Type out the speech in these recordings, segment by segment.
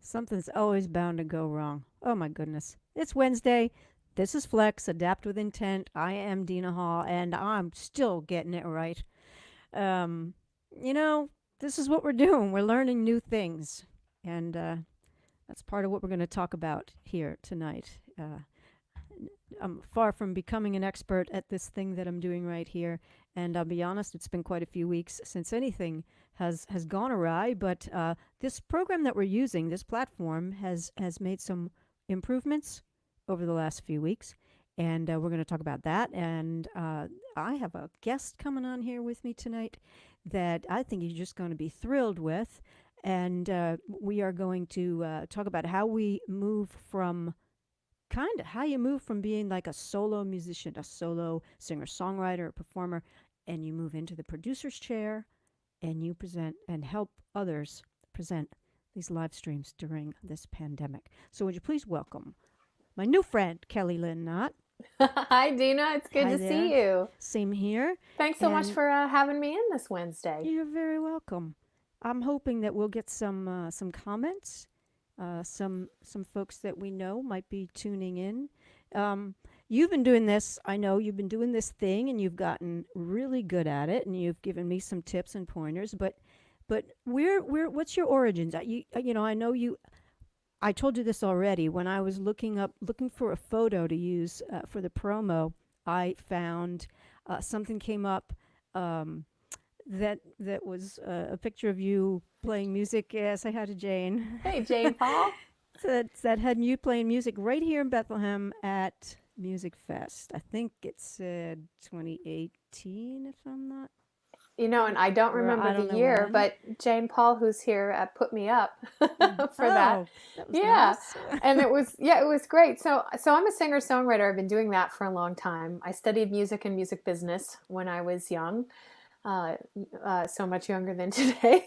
Something's always bound to go wrong. Oh my goodness. It's Wednesday. This is Flex, Adapt with Intent. I am Dina Hall, and I'm still getting it right. Um, you know, this is what we're doing. We're learning new things. And that's part of what we're going to talk about here tonight. I'm far from becoming an expert at this thing that I'm doing right here. And I'll be honest, it's been quite a few weeks since anything has gone awry. But this program that we're using, this platform, has made some improvements over the last few weeks. And we're going to talk about that. And I have a guest coming on here with me tonight that I think you're just going to be thrilled with. And we are going to talk about how we move from kind of how you move from being like a solo musician, a solo singer songwriter, performer, and you move into the producer's chair and you present and help others present these live streams during this pandemic. So, would you please welcome my new friend, Kellie Lin Knott? Hi, Dina. It's good Hi to there. see you. Same here. Thanks so much And for having me in this Wednesday. you're very welcome. I'm hoping that we'll get some comments. Some folks that we know might be tuning in. You've been doing this. I know you've been doing this thing, and you've gotten really good at it, and you've given me some tips and pointers. But what's your origins? You know, I know you. I told you this already. When I was looking for a photo to use for the promo, I found something came up. That was a picture of you playing music. Yes, I had a Jane. Hey, Jane Paul. That had you playing music right here in Bethlehem at Music Fest. I think it said 2018, if I'm not. And I don't Or I remember don't the know year, when. but Jane Paul, who's here, put me up for that. Oh, that was Yeah. nice. And it was great. So I'm a singer-songwriter. I've been doing that for a long time. I studied music and music business when I was young. uh, so much younger than today.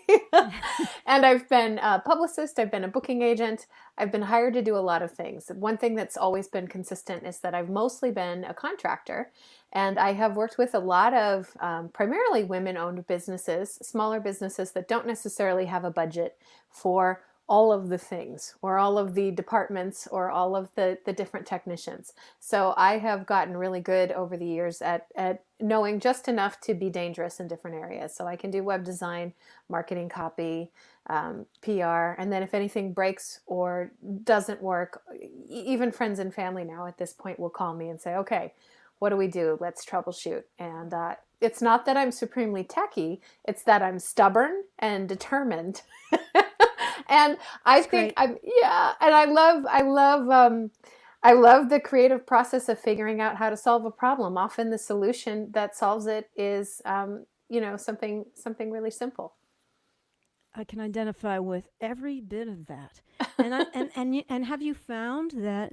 And I've been a publicist, I've been a booking agent, I've been hired to do a lot of things. One thing that's always been consistent is that I've mostly been a contractor. And I have worked with a lot of primarily women owned businesses, smaller businesses that don't necessarily have a budget for all of the things or all of the departments or all of the different technicians. So I have gotten really good over the years at knowing just enough to be dangerous in different areas. So I can do web design, marketing copy, PR, and then if anything breaks or doesn't work, even friends and family now at this point will call me and say, okay, what do we do? Let's troubleshoot. And it's not that I'm supremely techie, it's that I'm stubborn and determined. And I That's think great. and I love the creative process of figuring out how to solve a problem. Often the solution that solves it is, something really simple. I can identify with every bit of that. And have you found that,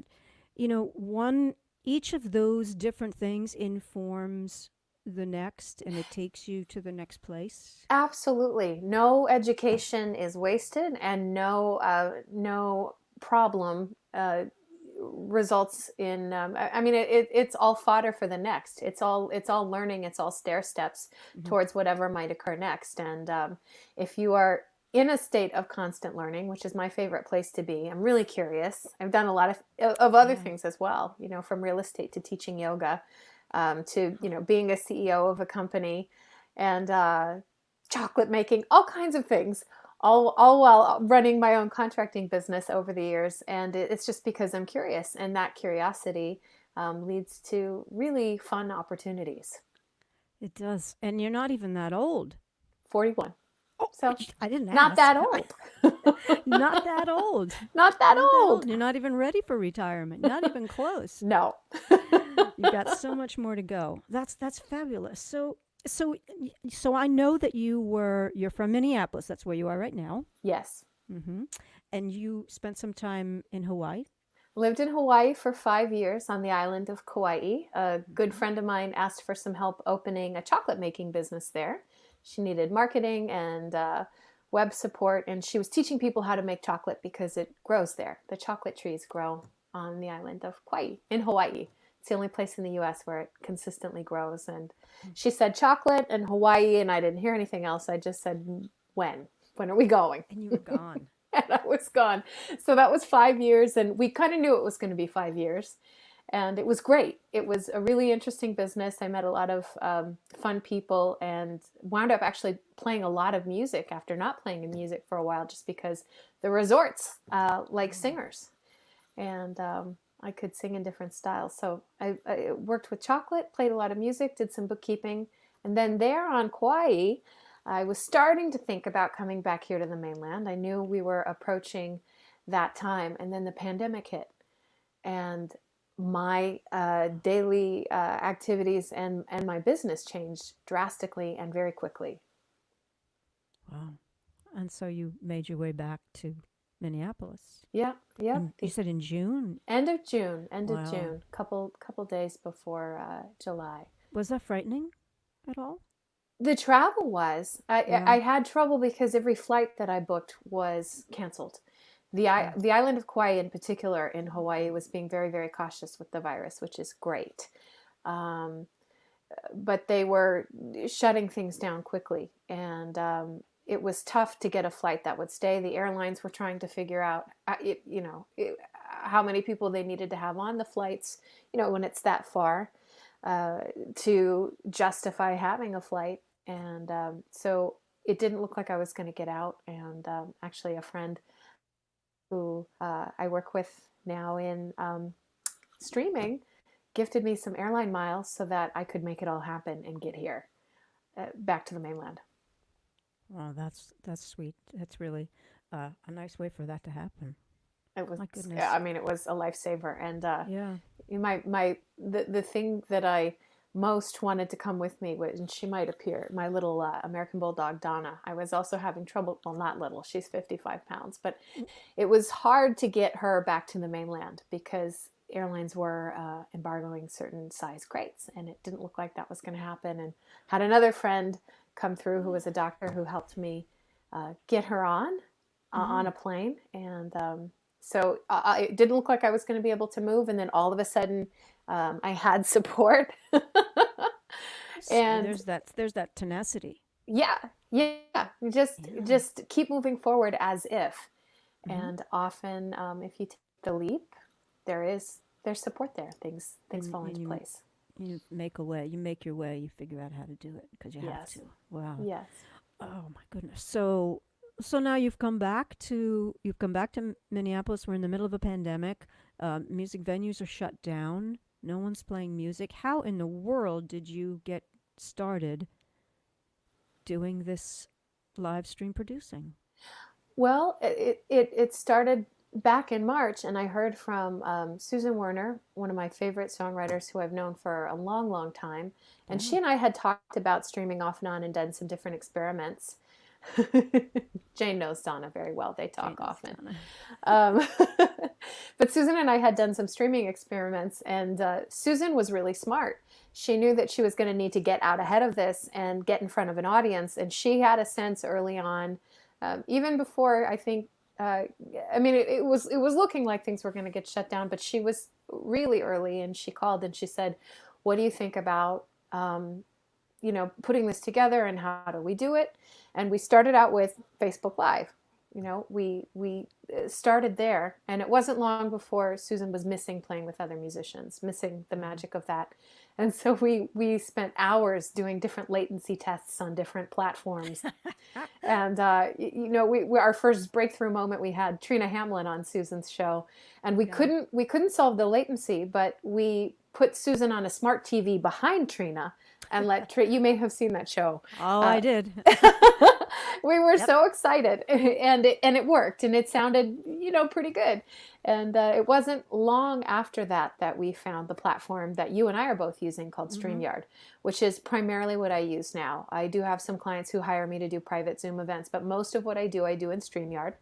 one each of those different things informs the next and it takes you to the next place? Absolutely. No education is wasted, and no problem results in. I mean, it's all fodder for the next. It's all learning. It's all stair steps Hmm. towards whatever might occur next. And if you are in a state of constant learning, which is my favorite place to be, I'm really curious. I've done a lot of other Yeah. things as well. From real estate to teaching yoga, to being a CEO of a company, and chocolate making, all kinds of things, all while running my own contracting business over the years. And it's just because I'm curious, and that curiosity leads to really fun opportunities. It does. And you're not even that old. 41. Oh, So I didn't not ask. that old. Not that old. Not that Not that old. old. You're not even ready for retirement. Not even close. No. You've got so much more to go. That's fabulous. So I know that you're from Minneapolis. That's where you are right now. Yes. Hmm. And you spent some time in Hawaii. Lived in Hawaii for 5 years on the island of Kauai. A good Hmm. friend of mine asked for some help opening a chocolate making business there. She needed marketing and web support, and she was teaching people how to make chocolate because it grows there. The chocolate trees grow on the island of Kauai in Hawaii. It's the only place in the US where it consistently grows. And she said chocolate and Hawaii, and I didn't hear anything else. I just said, when? When are we going? And you were gone. and I was gone. So that was 5 years, and we kind of knew it was going to be 5 years. And it was great. It was a really interesting business. I met a lot of fun people and wound up actually playing a lot of music after not playing music for a while, just because the resorts like singers. And I could sing in different styles. So I worked with chocolate, played a lot of music, did some bookkeeping. And then there on Kauai, I was starting to think about coming back here to the mainland. I knew we were approaching that time. And then the pandemic hit. And my daily activities and my business changed drastically and very quickly. Wow. And so you made your way back to Minneapolis. Yeah, yeah. You said in June? End of June, Wow. couple days before July. Was that frightening at all? The travel was. Yeah. I had trouble because every flight that I booked was canceled. Mm. The island of Kauai in particular in Hawaii was being very, very cautious with the virus, which is great. Um, but they were shutting things down quickly. And it was tough to get a flight that would stay. The airlines were trying to figure out, how many people they needed to have on the flights, when it's that far, to justify having a flight. And so it didn't look like I was going to get out. And actually, a friend who I work with now in streaming gifted me some airline miles so that I could make it all happen and get here back to the mainland. Oh, that's sweet. That's really a nice way for that to happen. It was, My goodness. I mean, it was a lifesaver. And Yeah. the thing that I most wanted to come with me was, and she might appear, my little American Bulldog, Donna. I was also having trouble, well, not little, she's 55 pounds, but it was hard to get her back to the mainland because airlines were embargoing certain size crates, and it didn't look like that was going to happen. And had another friend come through who was a doctor who helped me get her on a plane. And so it didn't look like I was going to be able to move. And then all of a sudden, I had support. And there's that tenacity. yeah, just keep moving forward as if. Mm-hmm. And often, if you take the leap, there's support there. Things fall into place. You make a way. You make your way. You figure out how to do it because you have to. Wow. Yes. Oh my goodness. So now you've come back to Minneapolis. We're in the middle of a pandemic. Music venues are shut down. No one's playing music. How in the world did you get started doing this live stream producing? Well, it started back in March, and I heard from Susan Werner, one of my favorite songwriters who I've known for a long, long time. And she and I had talked about streaming off and on and done some different experiments. Jane knows Donna very well. They talk often. But Susan and I had done some streaming experiments, and Susan was really smart. She knew that she was going to need to get out ahead of this and get in front of an audience. And she had a sense early on, even before I think, it was looking like things were going to get shut down, but she was really early, and she called and she said, "What do you think about putting this together, and how do we do it?" And we started out with Facebook Live. We started there, and it wasn't long before Susan was missing playing with other musicians, missing the magic of that. And so we spent hours doing different latency tests on different platforms. And our first breakthrough moment, we had Trina Hamlin on Susan's show, and we couldn't solve the latency, but we put Susan on a smart TV behind Trina and you may have seen that show. Oh, I did. We were so excited, and it worked, and it sounded, pretty good. And it wasn't long after that we found the platform that you and I are both using called StreamYard, which is primarily what I use now. I do have some clients who hire me to do private Zoom events, but most of what I do in StreamYard.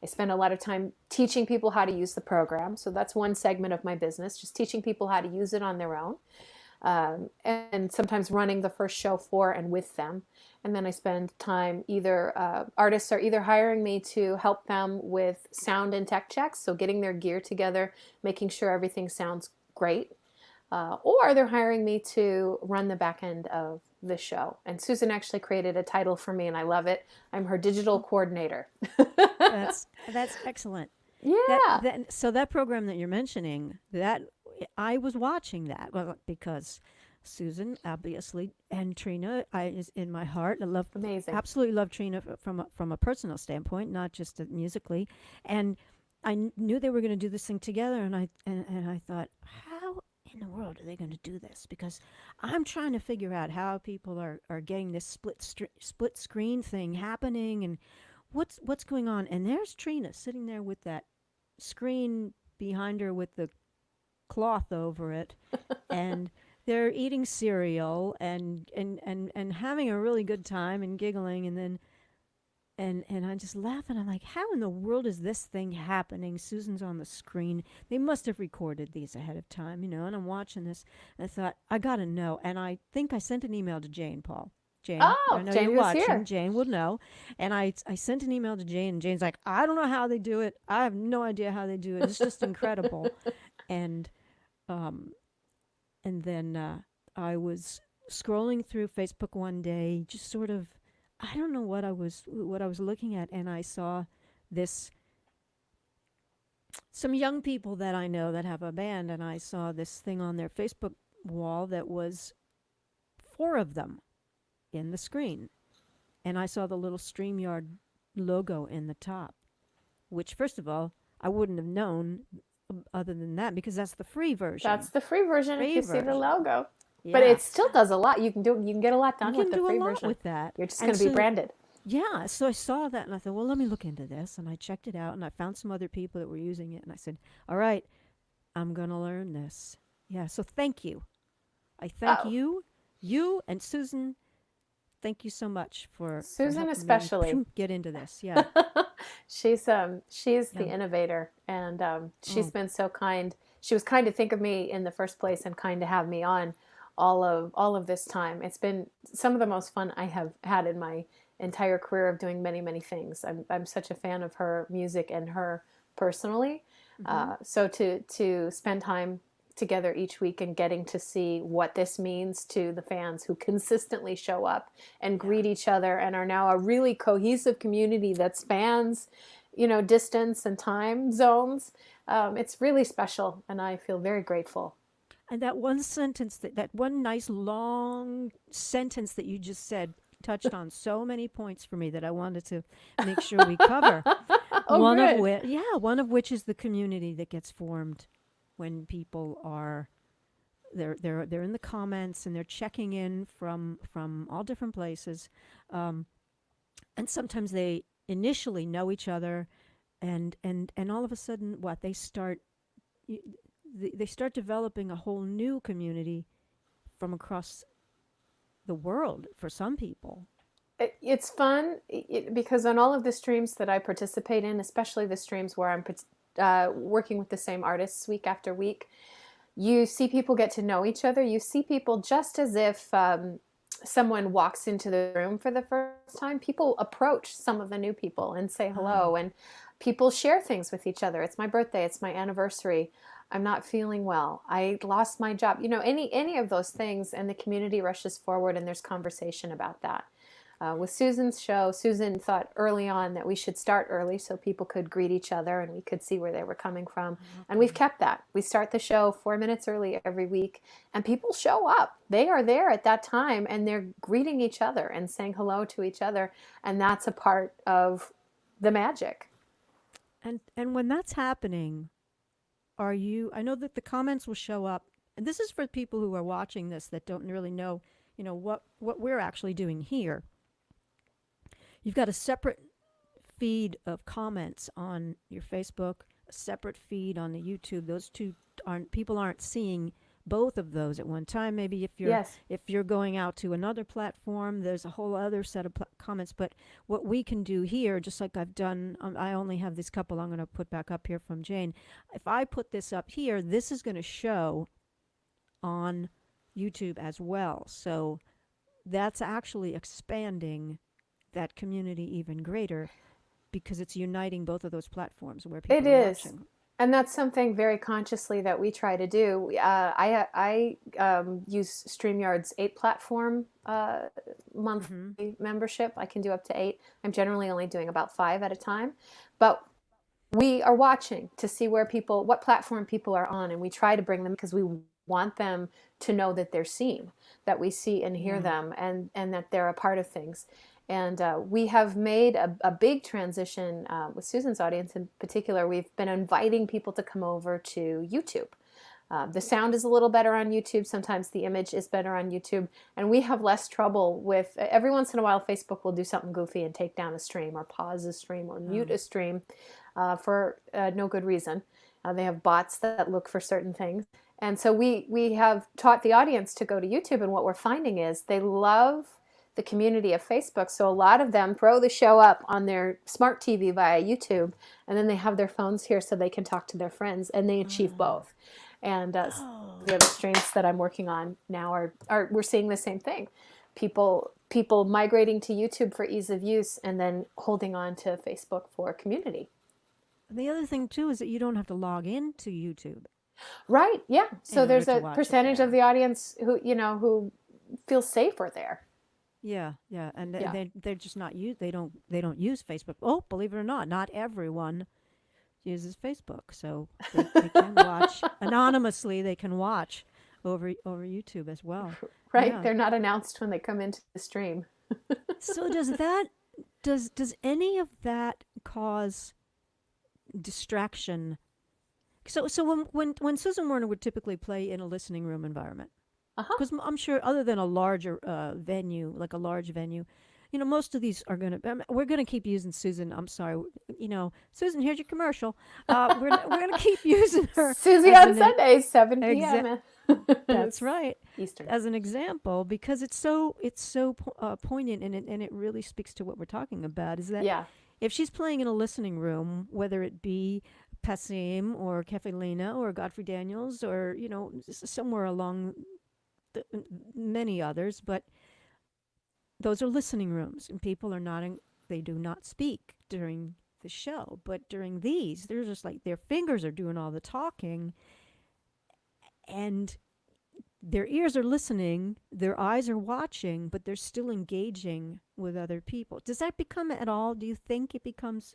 I spend a lot of time teaching people how to use the program. So that's one segment of my business, just teaching people how to use it on their own. And sometimes running the first show for and with them. And then I spend time artists are either hiring me to help them with sound and tech checks, so getting their gear together, making sure everything sounds great, or they're hiring me to run the back end of the show. And Susan actually created a title for me, and I love it. I'm her digital coordinator. That's excellent. Yeah, So that program that you're mentioning, that I was watching that, well, because Susan obviously and Trina, I is in my heart. I love, amazing. absolutely love Trina from a personal standpoint, not just musically. And knew they were going to do this thing together, and I thought, how in the world are they going to do this? Because I'm trying to figure out how people are getting this split screen thing happening, and what's going on. And there's Trina sitting there with that screen behind her with the cloth over it, and they're eating cereal and having a really good time and giggling, and then and I just laugh, and I'm like, how in the world is this thing happening? Susan's on the screen. They must have recorded these ahead of time, and I'm watching this, and I thought, I gotta know. And I think I sent an email to Jane, Paul. Jane, I Oh, know you're Jane was watching. here. Jane would know. And I sent an email to Jane, and Jane's like, I don't know how they do it. I have no idea how they do it. It's just incredible. And um, and then I was scrolling through Facebook one day, just sort of, I don't know what I was looking at, and I saw this some young people that I know that have a band, and I saw this thing on their Facebook wall that was four of them in the screen, and I saw the little StreamYard logo in the top, which first of all I wouldn't have known other than that because that's the free That's version. the free version if Free you see the version. logo. But Yeah. it still does a lot. You can get a lot You done with can the do a free lot version. with that. You're just going And to be so, branded. yeah, so I saw that and I thought, well, let me look into this. And I checked it out and I found some other people that were using it. And I said, all right, I'm going to learn this. Yeah, so thank you. I thank Oh, you and Susan. Thank you so much for Susan helping me especially. get into this. Yeah. She's the Yeah. innovator, and she's Oh, been so kind. She was kind to think of me in the first place and kind to have me on all of this time. It's been some of the most fun I have had in my entire career of doing many things. I'm such a fan of her music and her personally. mm-hmm. So to spend time together each week and getting to see what this means to the fans who consistently show up and Yeah. greet each other and are now a really cohesive community that spans, distance and time zones. It's really special, and I feel very grateful. And that one sentence, that one nice long sentence that you just said touched on so many points for me that I wanted to make sure we cover. Oh, good. One of which is the community that gets formed when people are they're in the comments and they're checking in from all different places, um, and sometimes they initially know each other, and all of a sudden, what they start y- they start developing a whole new community from across the world for some people. It's fun because on all of the streams that I participate in, especially the streams where I'm working with the same artists week after week, you see people get to know each other. You see people just as if someone walks into the room for the first time. People approach some of the new people and say Oh, hello, and people share things with each other. It's my birthday, it's my anniversary. I'm not feeling well. I lost my job. Any of those things, and the community rushes forward, and there's conversation about that. With Susan's show, Susan thought early on that we should start early so people could greet each other and we could see where they were coming from. And we've okay. kept that. We start the show 4 minutes early every week, and people show up. They are there at that time and they're greeting each other and saying hello to each other. And that's a part of the magic. And when that's happening, are you? I know that the comments will show up, and this is for people who are watching this that don't really know, what we're actually doing here. You've got a separate feed of comments on your Facebook, a separate feed on the YouTube. Those two aren't people aren't seeing both of those at one time. Maybe Yes. if you're going out to another platform, there's a whole other set of comments. But what we can do here, just like I've done, I only have this couple I'm going to put back up here from Jane. If I put this up here, this is going to show on YouTube as well. So that's actually expanding that community even greater because it's uniting both of those platforms where It people are is. watching. And that's something very consciously that we try to do. I use StreamYard's 8 platform Mm-hmm. monthly membership. I can do up to 8. I'm generally only doing about 5 at a time. But we are watching to see what platform people are on, and we try to bring them because we want them to know that they're seen, that we see and hear them, and that they're a part of things. And we have made a big transition with Susan's audience in particular. We've been inviting people to come over to YouTube. The sound is a little better on YouTube. Sometimes the image is better on YouTube. And we have less trouble with, every once in a while, Facebook will do something goofy and take down a stream or pause a stream or mute a stream for no good reason. They have bots that look for certain things. And so we have taught the audience to go to YouTube. And what we're finding is they love the community of Facebook. So a lot of them throw the show up on their smart TV via YouTube. And then they have their phones here so they can talk to their friends. And they achieve both. And the other streams that I'm working on now are we're seeing the same thing. People migrating to YouTube for ease of use and then holding on to Facebook for community. The other thing too is that you don't have to log into YouTube. Right. Yeah. So there's a percentage of the audience who feels safer there. Yeah. And they're just not they don't use Facebook. Oh, believe it or not everyone uses Facebook, so they can watch anonymously. They can watch over YouTube as well. Right, yeah. They're not announced when they come into the stream. So does any of that cause distraction? So when Susan Werner would typically play in a listening room environment, because I'm sure other than a larger venue, like a large venue. Most of these are we're going to keep using Susan. I'm sorry. Susan, here's your commercial. We're going to keep using her. Susie on Sundays, 7 p.m. That's right. Eastern. As an example, because it's so poignant and it really speaks to what we're talking about, is that if she's playing in a listening room, whether it be Passim or Kellie Lin or Godfrey Daniels or, somewhere along many others, but those are listening rooms, and people are they do not speak during the show. But during these, they're just like their fingers are doing all the talking, and their ears are listening, their eyes are watching, but they're still engaging with other people. Does that become at all, do you think it becomes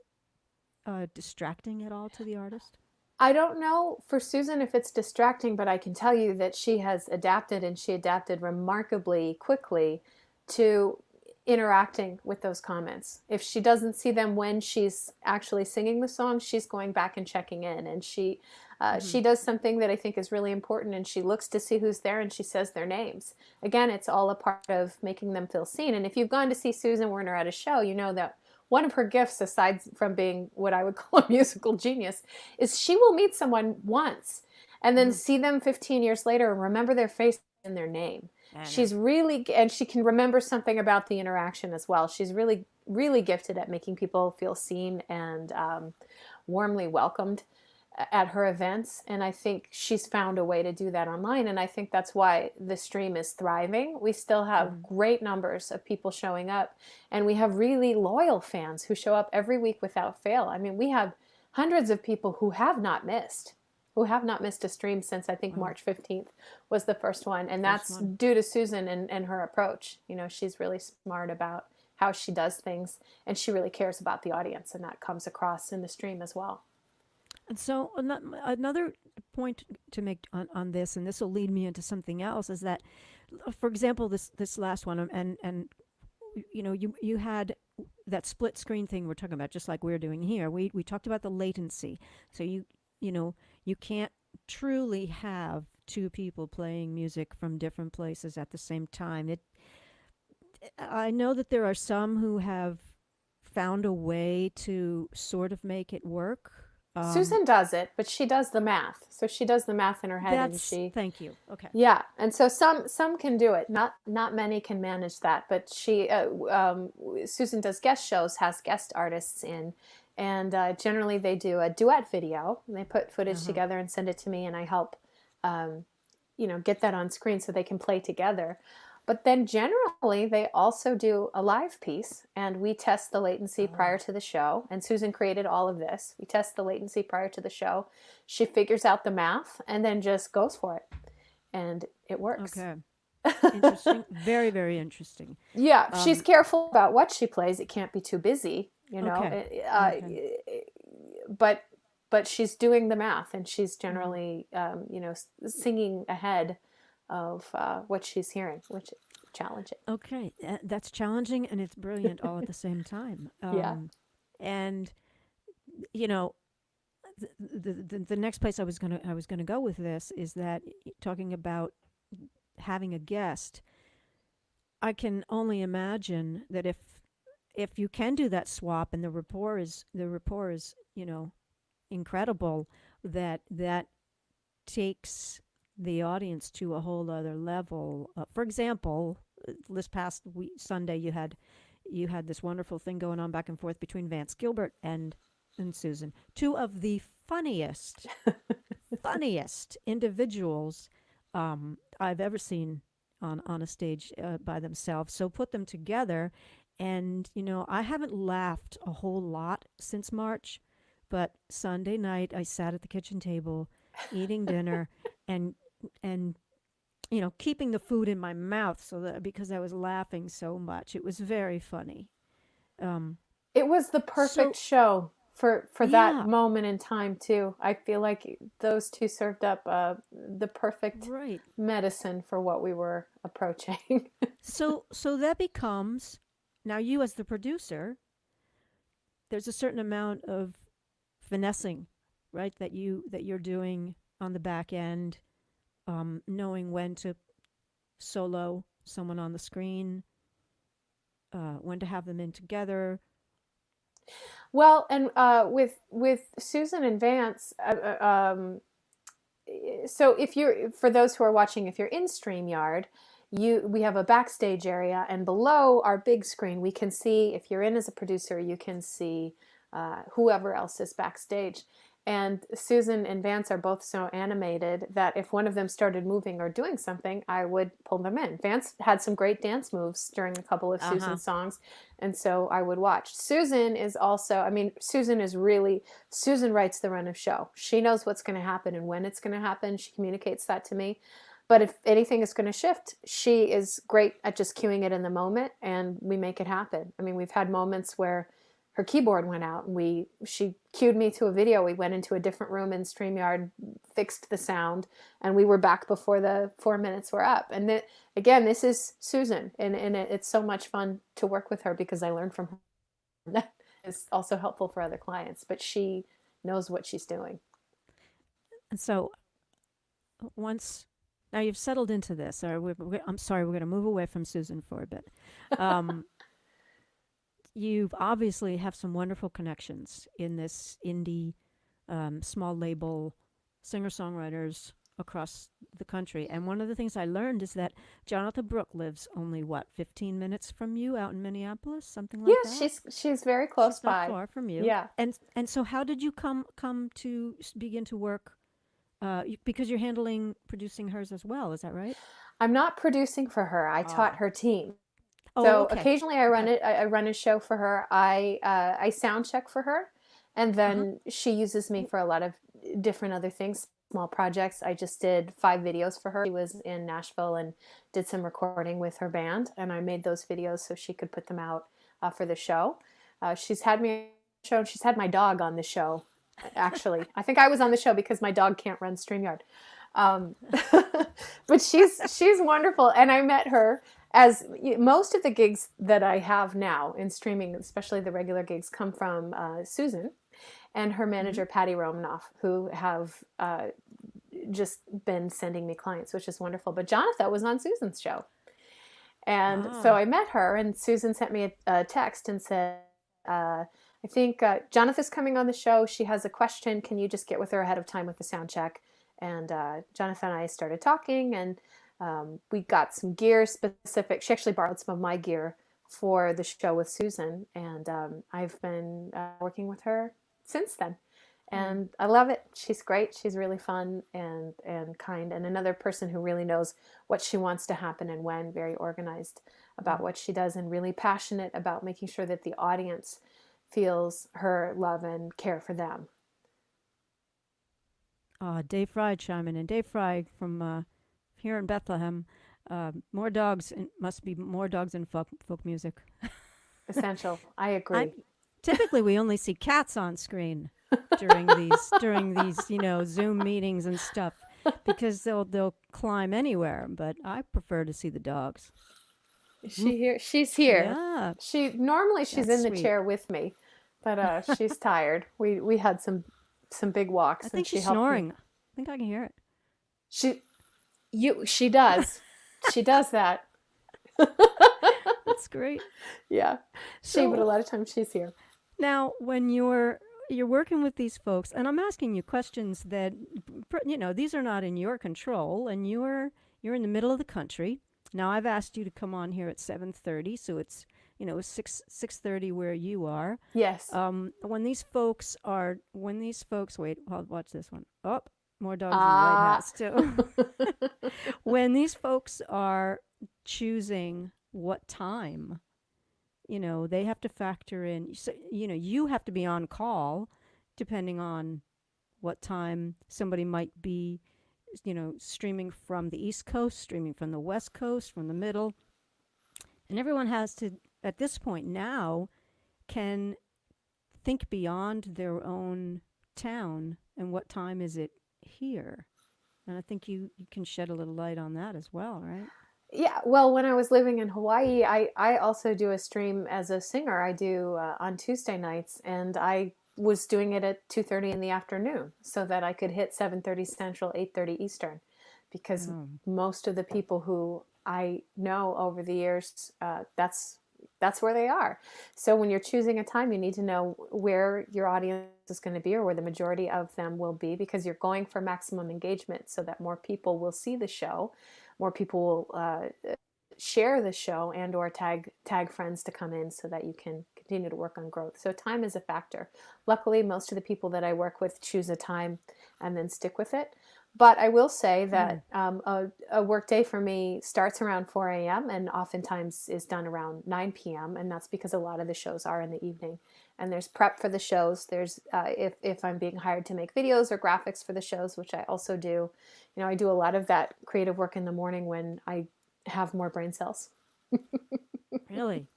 distracting at all to the artist? I don't know for Susan if it's distracting, but I can tell you that she has adapted, and she adapted remarkably quickly to interacting with those comments. If she doesn't see them when she's actually singing the song, she's going back and checking in, and she does something that I think is really important, and she looks to see who's there and she says their names. Again, it's all a part of making them feel seen. And if you've gone to see Susan Werner at a show, you know that one of her gifts, aside from being what I would call a musical genius, is she will meet someone once and then see them 15 years later and remember their face and their name. She's really, and she can remember something about the interaction as well. She's really, really gifted at making people feel seen and warmly welcomed at her events. And I think she's found a way to do that online. And I think that's why the stream is thriving. We still have great numbers of people showing up, and we have really loyal fans who show up every week without fail. I mean, we have hundreds of people who have not missed a stream since I think March 15th was the first one. And that's due to Susan and her approach. She's really smart about how she does things, and she really cares about the audience, and that comes across in the stream as well. And so another point to make on this, and this will lead me into something else, is that, for example, this last one, and you had that split screen thing we're talking about, just like we're doing here. We talked about the latency. So you can't truly have two people playing music from different places at the same time. I know that there are some who have found a way to sort of make it work. Susan does it, but she does the math. So she does the math in her head, thank you. Okay. Yeah, and so some can do it. Not many can manage that, but Susan does guest shows, has guest artists in, and generally they do a duet video. And they put footage together and send it to me, and I help, get that on screen so they can play together. But then generally they also do a live piece, and we test the latency prior to the show. And Susan created all of this. We test the latency prior to the show. She figures out the math and then just goes for it. And it works. Okay. Interesting. Very, very interesting. Yeah. She's careful about what she plays. It can't be too busy, Okay. But but she's doing the math, and she's Mm. generally, singing ahead of what she's hearing, which is challenging. Okay, that's challenging and it's brilliant all at the same time. Yeah. And you know, the next place I was gonna go with this is that talking about having a guest, I can only imagine that if you can do that swap and the rapport is incredible, that takes the audience to a whole other level. For example, this past Sunday, you had this wonderful thing going on back and forth between Vance Gilbert and Susan, two of the funniest individuals I've ever seen on a stage by themselves. So put them together, and I haven't laughed a whole lot since March, but Sunday night I sat at the kitchen table eating dinner and and keeping the food in my mouth so that because I was laughing so much. It was very funny. Um, It was the perfect so show for that yeah, moment in time too. I feel like those two served up the perfect right. medicine for what we were approaching. So that becomes now you as the producer. There's a certain amount of finessing, right? That you're doing on the back end, knowing when to solo someone on the screen, when to have them in together. Well, and with Susan and Vance, so if you're for those who are watching, if you're in StreamYard, we have a backstage area, and below our big screen, we can see if you're in as a producer, you can see whoever else is backstage. And Susan and Vance are both so animated that if one of them started moving or doing something, I would pull them in. Vance had some great dance moves during a couple of Uh huh. Susan's songs, and so I would watch. Susan is also, I mean, Susan is really, Susan writes the run of show. She knows what's going to happen and when it's going to happen. She communicates that to me. But if anything is going to shift, she is great at just cueing it in the moment, and we make it happen. I mean, we've had moments where her keyboard went out, and she cued me to a video. We went into a different room in StreamYard, fixed the sound, and we were back before the 4 minutes were up. And again, this is Susan, and it's so much fun to work with her because I learned from her. That is also helpful for other clients, but she knows what she's doing. And so once now you've settled into this, or I'm sorry, we're going to move away from Susan for a bit. Um, you obviously have some wonderful connections in this indie, small label singer songwriters across the country. And one of the things I learned is that Jonathan Brooke lives only, what, 15 minutes from you out in Minneapolis, something like Yes, that? she's very close She's not by. far from you. Yeah. And so how did you come to begin to work? Because you're handling producing hers as well, is that right? I'm not producing for her. I taught Ah. her team. Oh, So okay. occasionally I run Okay. it. I run a show for her. I sound check for her, and Uh huh. then she uses me for a lot of different other things, small projects. I just did 5 videos for her. She was in Nashville and did some recording with her band, and I made those videos so she could put them out for the show. She's had me on the show. She's had my dog on the show. Actually, I think I was on the show because my dog can't run StreamYard. Um, but she's wonderful, and I met her as most of the gigs that I have now in streaming, especially the regular gigs, come from Susan and her Mm-hmm. manager Patty Romanoff, who have just been sending me clients, which is wonderful. But Jonathan was on Susan's show, and so Ah. I met her, and Susan sent me a text and said, I think Jonathan's coming on the show. She has a question. Can you just get with her ahead of time with the sound check? And Jonathan and I started talking, and we got some gear specific. She actually borrowed some of my gear for the show with Susan, and I've been working with her since then. Mm. And I love it. She's great. She's really fun and kind, and another person who really knows what she wants to happen and when, very organized about Mm. what she does, and really passionate about making sure that the audience feels her love and care for them. Dave Fry chiming in. Dave Fry from here in Bethlehem. More dogs must be more dogs in folk music. Essential. I I'm agree. typically we only see cats on screen. during these Zoom meetings and stuff because they'll climb anywhere, but I prefer to see the dogs. Is she here? She's here. Yeah, She's that's in the sweet. chair with me, but she's tired. We had some big I walks, and think she she's helped me. snoring. I think I can hear it. She she does. She does that. That's great. Yeah. But a So lot of times she's here. now, when you're working with these folks, and I'm asking you questions that these are not in your control, and you're in the middle of the country. Now, I've asked you to come on here at 7:30, so it's 6:30 where you are. Yes. When these folks wait, I'll watch this one. Oh, more dogs in the White Ah. House too. When these folks are choosing what time, they have to factor in. So, you have to be on call depending on what time somebody might be, streaming from the East Coast, streaming from the West Coast, from the middle. And everyone has to, at this point now, can think beyond their own town and what time is it here. And I think you can shed a little light on that as well, right? Yeah, well, when I was living in Hawaii, I also do a stream as a singer. I do on Tuesday nights, and I was doing it at 2:30 in the afternoon so that I could hit 7:30 Central, 8:30 Eastern, because Oh, most of the people who I know over the years, that's where they are. So when you're choosing a time, you need to know where your audience is going to be, or where the majority of them will be, because you're going for maximum engagement so that more people will see the show, more people will share the show, and or tag friends to come in so that you can continue to work on growth. So time is a factor. Luckily, most of the people that I work with choose a time and then stick with it. But I will say that a work day for me starts around 4 a.m. and oftentimes is done around 9 p.m. And that's because a lot of the shows are in the evening. And there's prep for the shows. There's if I'm being hired to make videos or graphics for the shows, which I also do. I do a lot of that creative work in the morning when I have more brain cells. really?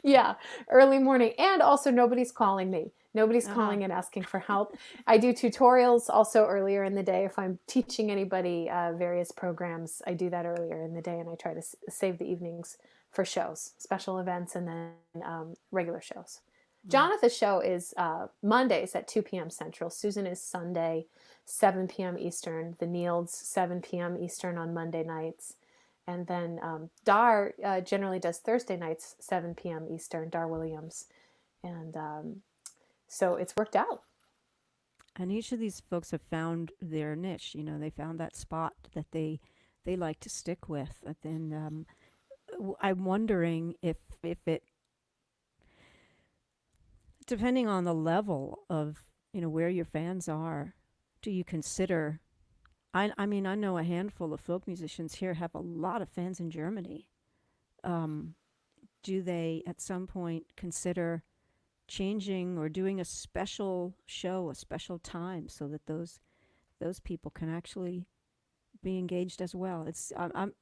Yeah, early morning. And also, nobody's calling me. Nobody's Uh-huh. calling and asking for help. I do tutorials also earlier in the day. If I'm teaching anybody various programs, I do that earlier in the day, and I try to save the evenings for shows, special events, and then regular shows. Mm. Jonathan's show is Mondays at 2 p.m. Central. Susan is Sunday, 7 p.m. Eastern. The Nields, 7 p.m. Eastern on Monday nights. And then Dar generally does Thursday nights, 7 p.m. Eastern, Dar Williams. And so it's worked out. And each of these folks have found their niche. They found that spot that they like to stick with. And then I'm wondering if it, depending on the level of where your fans are, do you consider? I mean, I know a handful of folk musicians here have a lot of fans in Germany. Um, do they at some point consider changing or doing a special show, a special time, so that those people can actually be engaged as well? I'm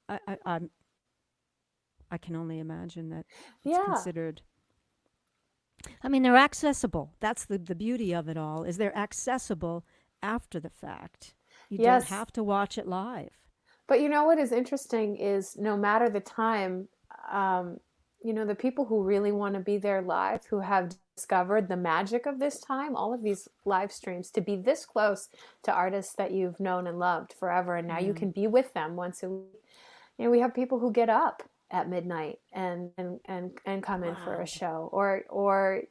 I can only imagine that it's Yeah. considered. I mean, they're accessible. That's the beauty of it all, is they're accessible after the fact. You don't Yes. have to watch it live. But you know what is interesting is, no matter the time, um, the people who really want to be there live, who have discovered the magic of this time, all of these live streams, to be this close to artists that you've known and loved forever, and now you Yeah. can be with them once a week. We have people who get up at midnight and come in for a Wow. show, or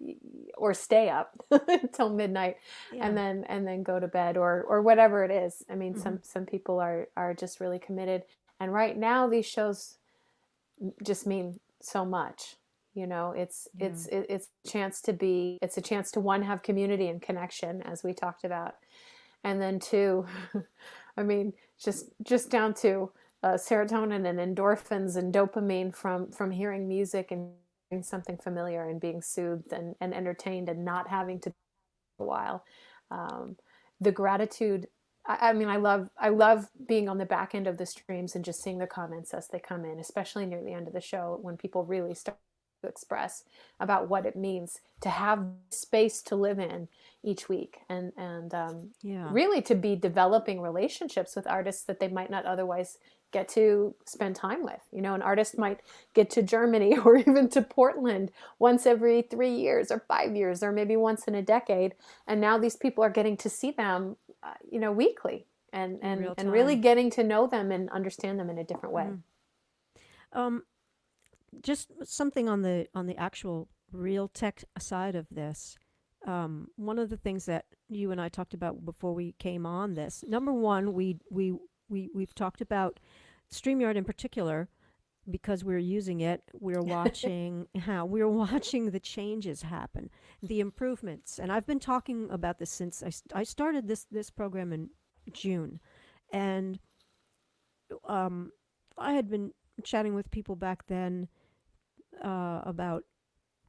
stay up until midnight, Yeah. and then go to bed, or whatever it is. I mean, Hmm. some people are just really committed, and right now these shows just mean so much. Yeah. It's a chance to be, it's a chance to, one, have community and connection, as we talked about, and then two, I mean, just down to serotonin and endorphins and dopamine from hearing music and hearing something familiar and being soothed and entertained and not having to a while. Um, the gratitude. I mean, I love being on the back end of the streams and just seeing the comments as they come in, especially near the end of the show when people really start to express about what it means to have space to live in each week, and Yeah. really to be developing relationships with artists that they might not otherwise get to spend time with. You know, an artist might get to Germany or even to Portland once every 3 years or 5 years, or maybe once in a decade. And now these people are getting to see them, weekly, and, In and, real and really time. getting to know them and understand them in a different way. Mm. Um, just something on the actual real tech side of this. One of the things that you and I talked about before we came on this. Number one, we've talked about StreamYard in particular because we're using it. We're watching how we're watching the changes happen, the improvements, and I've been talking about this since I started this program in June, and I had been chatting with people back then about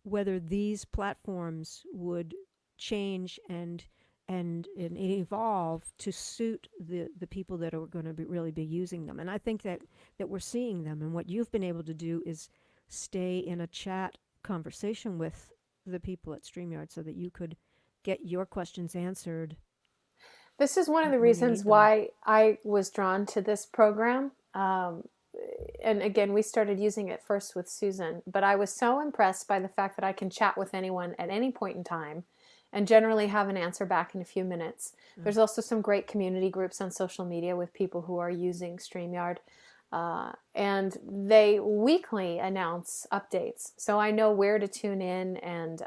whether these platforms would change and evolve to suit the people that are going to really be using them. And I think that we're seeing them. And what you've been able to do is stay in a chat conversation with the people at StreamYard so that you could get your questions answered This is one of the when you reasons need them. why I was drawn to this program. And again, we started using it first with Susan, but I was so impressed by the fact that I can chat with anyone at any point in time and generally have an answer back in a few minutes. Mm. There's also some great community groups on social media with people who are using StreamYard. And they weekly announce updates. So I know where to tune in and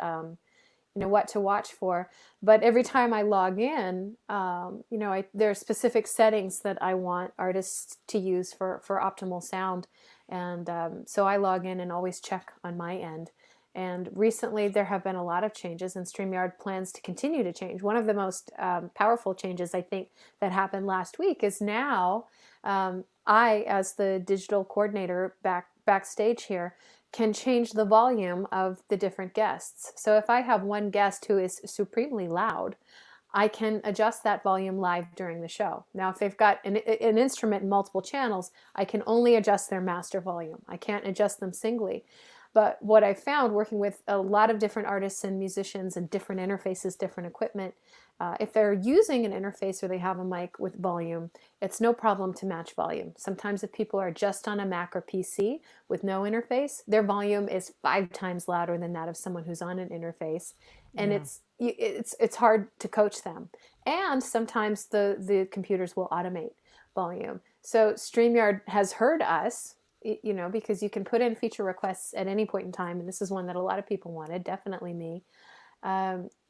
what to watch for. But every time I log in, there are specific settings that I want artists to use for optimal sound. And so I log in and always check on my end. And recently there have been a lot of changes, and StreamYard plans to continue to change. One of the most powerful changes, I think, that happened last week is now I, as the digital coordinator backstage here, can change the volume of the different guests. So if I have one guest who is supremely loud, I can adjust that volume live during the show. Now, if they've got an instrument in multiple channels, I can only adjust their master volume. I can't adjust them singly. But what I found working with a lot of different artists and musicians and different interfaces, different equipment, if they're using an interface or they have a mic with volume, it's no problem to match volume. Sometimes if people are just on a Mac or PC with no interface, their volume is 5 times louder than that of someone who's on an interface. And Yeah. it's hard to coach them. And sometimes the computers will automate volume. So StreamYard has heard us, because you can put in feature requests at any point in time. And this is one that a lot of people wanted, definitely me.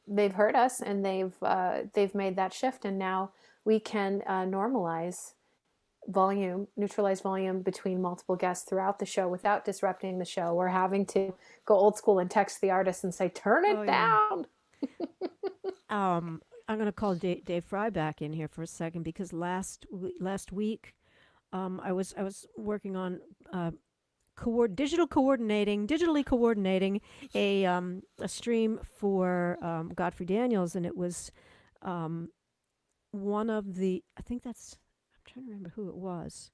They've heard us, and they've made that shift. And now we can normalize volume, neutralize volume between multiple guests throughout the show without disrupting the show. We're having to go old school and text the artist and say, turn Oh it yeah. down. I'm going to call Dave Fry back in here for a second because last week I was working on digitally coordinating a stream for Godfrey Daniels, and it was um, one of the. I think that's. I'm trying to remember who it was.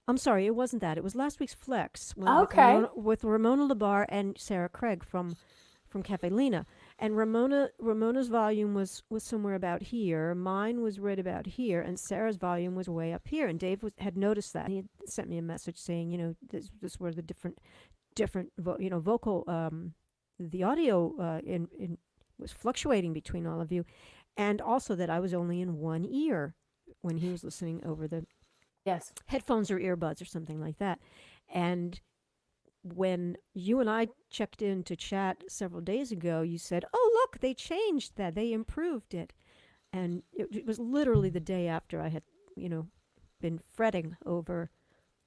I'm sorry, it wasn't that. It was last week's Flex with Okay. Ramona Labar and Sarah Craig from Cafe Lena. And Ramona's volume was somewhere about here. Mine was right about here, and Sarah's volume was way up here. And Dave had noticed that. He had sent me a message saying, this were the different vocal the audio in was fluctuating between all of you, and also that I was only in one ear when he was listening over the Yes. headphones or earbuds or something like that. And when you and I checked in to chat several days ago, you said, "Oh, look, they changed that. They improved it." And it was literally the day after I had, been fretting over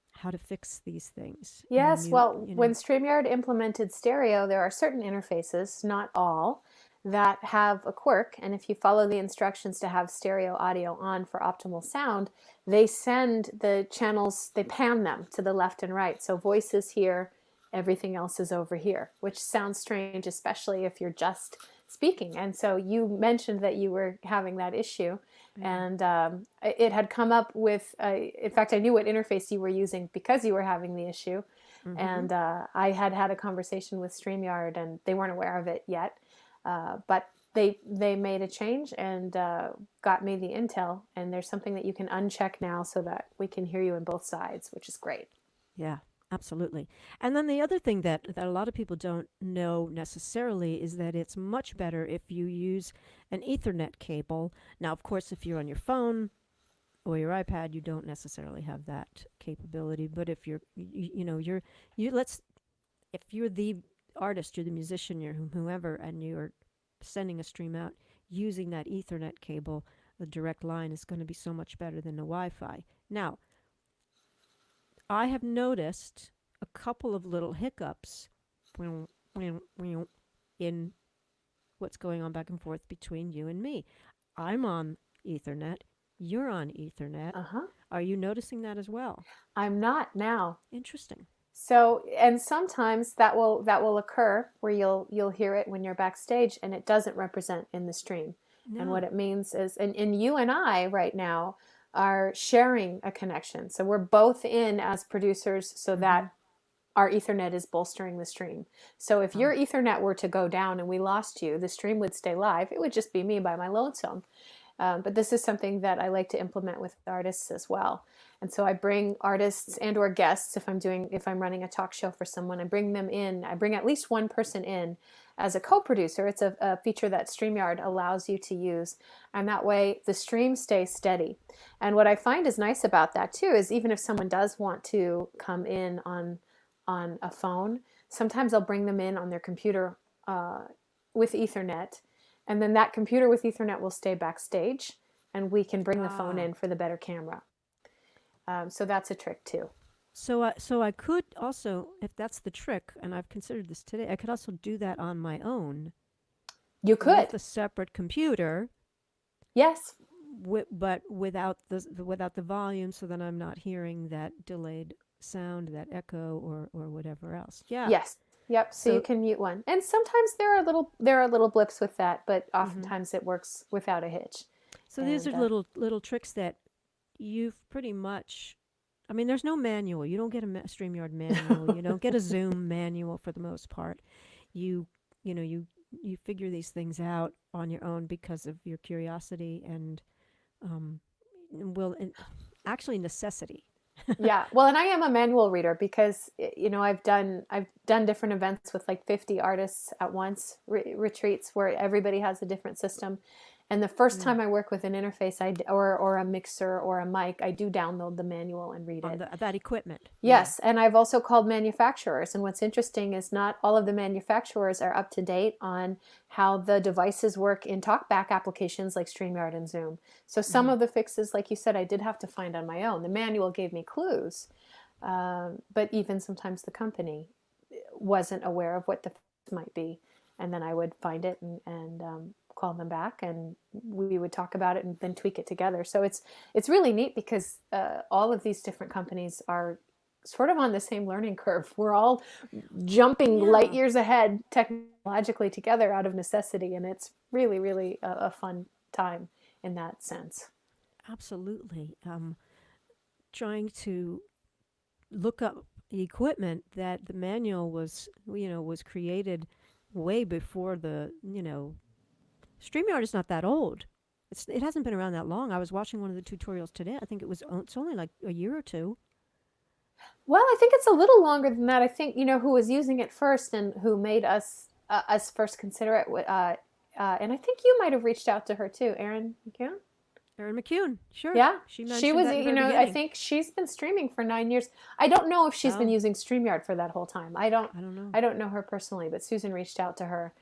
how to fix these things. And Yes, well, when StreamYard implemented stereo, there are certain interfaces, not all, that have a quirk. And if you follow the instructions to have stereo audio on for optimal sound, they send the channels, they pan them to the left and right. So voice is here, everything else is over here, which sounds strange, especially if you're just speaking. And so you mentioned that you were having that issue. And it had come up with, in fact, I knew what interface you were using because you were having the issue. Mm-hmm. And I had had a conversation with StreamYard, and they weren't aware of it yet, but they made a change and got me the intel. And there's something that you can uncheck now so that we can hear you in both sides, which is great. Yeah, absolutely. And then the other thing that a lot of people don't know necessarily is that it's much better if you use an Ethernet cable. Now, of course, if you're on your phone or your iPad, you don't necessarily have that capability. But if you let's if you're the artist, you're the musician, you're whoever, and you're sending a stream out using that Ethernet cable, the direct line is going to be so much better than the Wi-Fi. Now, I have noticed a couple of little hiccups in what's going on back and forth between you and me. I'm on Ethernet. You're on Ethernet. Uh-huh. Are you noticing that as well? I'm not now. Interesting. So, and sometimes that will occur where you'll hear it when you're backstage and it doesn't represent in the stream. And what No. it means is, and you and I right now are sharing a connection. So we're both in as producers so Mm-hmm. that our Ethernet is bolstering the stream. So if Oh, your Ethernet were to go down and we lost you, the stream would stay live. It would just be me by my lonesome. But this is something that I like to implement with artists as well. And so I bring artists and or guests, if I'm running a talk show for someone, I bring them in. I bring at least one person in as a co-producer. It's a feature that StreamYard allows you to use. And that way the stream stays steady. And what I find is nice about that too is even if someone does want to come in on a phone, sometimes I'll bring them in on their computer with Ethernet, and then that computer with Ethernet will stay backstage, and we can bring the phone ah. in for the better camera. So that's a trick too. So I could also, if that's the trick, and I've considered this today, I could also do that on my own You with could, a separate computer, yes, but without the volume, so that I'm not hearing that delayed sound, that echo, or whatever else. Yeah. yes, yep. So you So, can mute one, and sometimes there are little blips with that, but hmm oftentimes it works without a hitch. so these are And little tricks that you've pretty much. I mean, there's no manual. You don't get a StreamYard manual. You don't get a Zoom manual for the most part. You you know you figure these things out on your own because of your curiosity and um, and actually necessity. yeah, well, and I am a manual reader because I've done different events with like 50 artists at once, retreats where everybody has a different system. And the first Yeah, time I work with an interface, or a mixer or a mic, I do download the manual and read on it. the that equipment. Yeah. Yes, and I've also called manufacturers. And what's interesting is not all of the manufacturers are up to date on how the devices work in talkback applications like StreamYard and Zoom. So some Hmm. of the fixes, like you said, I did have to find on my own. The manual gave me clues, but even sometimes the company wasn't aware of what the fix might be. And then I would find it and call them back, and we would talk about it and then tweak it together. So it's really neat because all of these different companies are sort of on the same learning curve. We're all jumping light Yeah, years ahead technologically together out of necessity, and it's really, really a fun time in that sense. absolutely. Trying to look up the equipment that the manual was created way before the. StreamYard is not that old. It hasn't been around that long. I was watching one of the tutorials today. I think it's only like a year or two. Well, I think it's a little longer than that. I think who was using it first and who made us first consider it. And I think you might have reached out to her too, Erin McCune. Erin McCune, sure. Yeah, She she mentioned was. that in the very I beginning. think she's been streaming for 9 years. I don't know if she's been Oh, using StreamYard for that whole time. I don't. I don't know. I don't know her personally, but Susan reached out to her,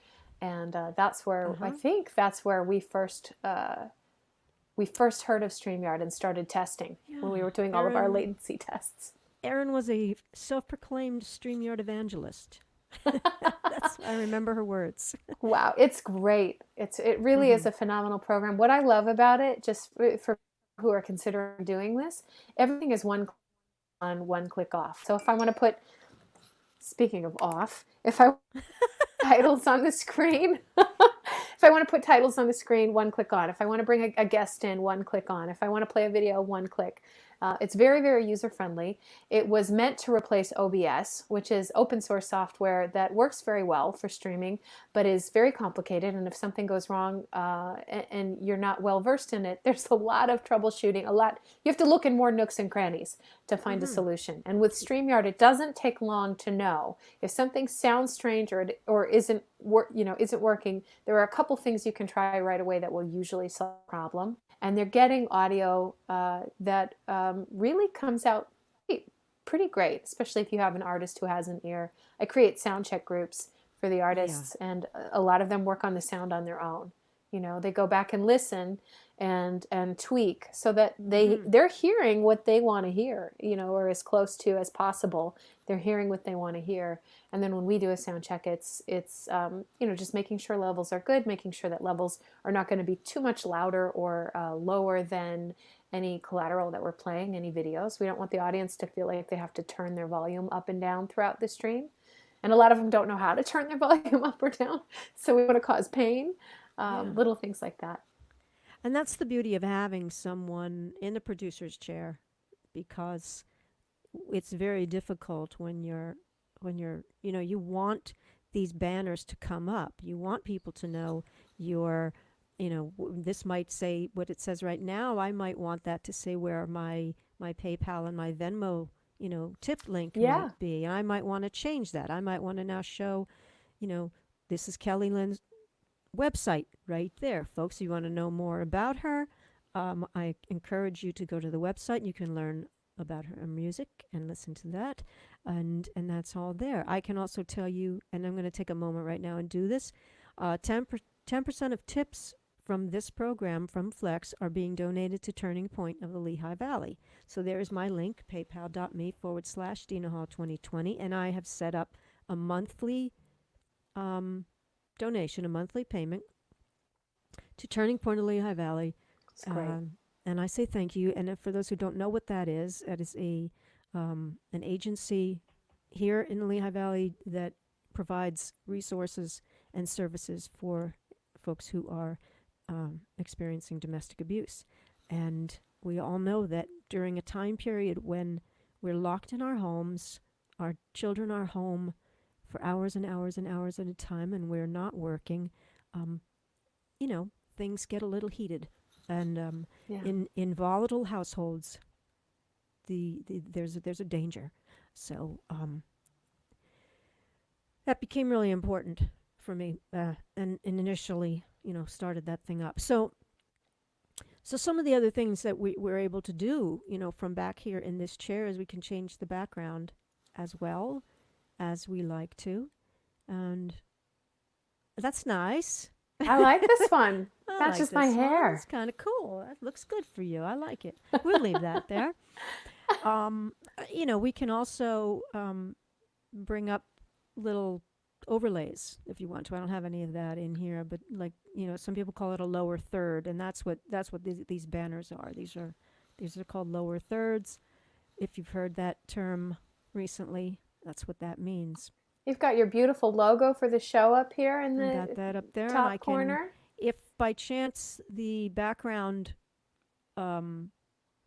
and that's where I Uh-huh. think that's where we first heard of StreamYard and started testing when we Yeah. were doing all of our Erin latency tests. Erin was a self-proclaimed StreamYard evangelist. I remember her words. Wow, it's great. It really Hmm. is a phenomenal program. What I love about it, just for who are considering doing this, everything is one click on, one click off. So if I want to put, speaking of off, if I want titles on the screen, if I want to put titles on the screen, one click on. If I want to bring a guest in, one click on. If I want to play a video, one click. It's very, very user-friendly. It was meant to replace OBS, which is open source software that works very well for streaming, but is very complicated. And if something goes wrong and you're not well versed in it, there's a lot of troubleshooting. You have to look in more nooks and crannies to find a solution. And with StreamYard, it doesn't take long to know if something sounds strange or isn't working. There are a couple things you can try right away that will usually solve the problem. And they're getting audio that really comes out pretty great, especially if you have an artist who has an ear. I create sound check groups for the artists, and a lot of them work on the sound on their own. They go back and listen and tweak so that they're hearing what they want to hear, or as close to as possible. They're hearing what they want to hear. And then when we do a sound check, it's just making sure levels are good, making sure that levels are not going to be too much louder or lower than any collateral that we're playing, any videos. We don't want the audience to feel like they have to turn their volume up and down throughout the stream. And a lot of them don't know how to turn their volume up or down, so we want to cause pain. Little things like that. And that's the beauty of having someone in the producer's chair, because it's very difficult when you're you want these banners to come up. You want people to know this might say what it says right now. I might want that to say where my PayPal and my Venmo, tip link might be. And I might want to change that. I might want to now show, this is Kellie Lin's website right there. Folks, if you want to know more about her, I encourage you to go to the website. You can learn about her music and listen to that, and that's all there. I can also tell you, and I'm going to take a moment right now and do this, 10% of tips from this program from Flex are being donated to Turning Point of the Lehigh Valley. So there is my link, paypal.me/DinaHall2020, and I have set up a monthly donation, a monthly payment to Turning Point of Lehigh Valley. That's great. And I say thank you. And for those who don't know what that is an agency here in the Lehigh Valley that provides resources and services for folks who are experiencing domestic abuse. And we all know that during a time period when we're locked in our homes, our children are home for hours and hours and hours at a time, and we're not working, things get a little heated. And in volatile households, there's a danger. So that became really important for me, and initially, started that thing up. So some of the other things that we're able to do, from back here in this chair, is we can change the background as well as we like to, and that's nice. I like this one. That's like just my hair. It's kind of cool. That looks good for you. I like it. We'll leave that there. We can also bring up little overlays if you want to. I don't have any of that in here, but some people call it a lower third, and that's what these banners are. These are called lower thirds. If you've heard that term recently, that's what that means. You've got your beautiful logo for the show up here in the got that up there, top and I corner. If by chance the background, when